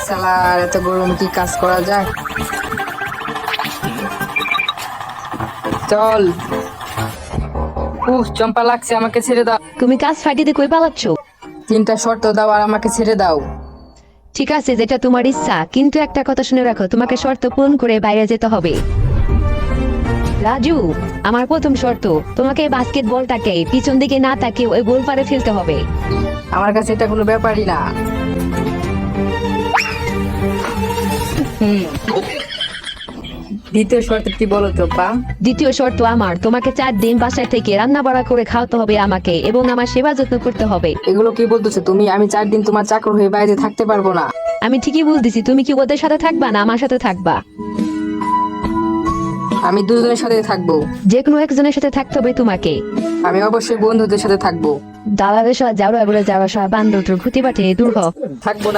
সালার এত গরম কি কাজ করা যায়? চল। চম্পা লাগছে, আমাকে ছেড়ে দাও। তুমি কাজ ফাটিতে কই পালাচ্ছ? 3টা শর্ত দাও আর আমাকে ছেড়ে দাও। ঠিক আছে, যেটা তোমার ইচ্ছা, কিন্তু একটা কথা শুনে রাখো, তোমাকে শর্ত পূরণ করে বাইরে যেতে হবে। রাজু, আমার প্রথম শর্ত, তোমাকে বাস্কেটবলটাকে পিছন দিকে না তাকিয়ে ওই গোল পারে ফেলতে হবে। আমার কাছে এটা কোনো ব্যাপারই না। দ্বিতীয় শর্ত কি বলো চম্পা? দ্বিতীয় শর্ত আমার, তোমাকে 4 দিন বাসায় থেকে রান্না বাড়া করে খাওয়াতে হবে আমাকে, এবং আমার সেবা যত্ন করতে হবে। এগুলো কি বলতেছো তুমি? আমি 4 দিন তোমার চাকর হয়ে বাইরে থাকতে পারবো না। আমি ঠিকই বলতেছি, তুমি কি ওদের সাথে থাকবা না আমার সাথে থাকবা? আমি দুজনের সাথে থাকবো। যে কোনো একজনের সাথে থাকতে হবে তোমাকে। আমি অবশ্যই বন্ধুদের সাথে থাকবো। দালালের সাথে যাওয়া বলে যাওয়া সব বান্ধব ক্ষতি পাঠিয়ে দূর হোক। থাকবো না।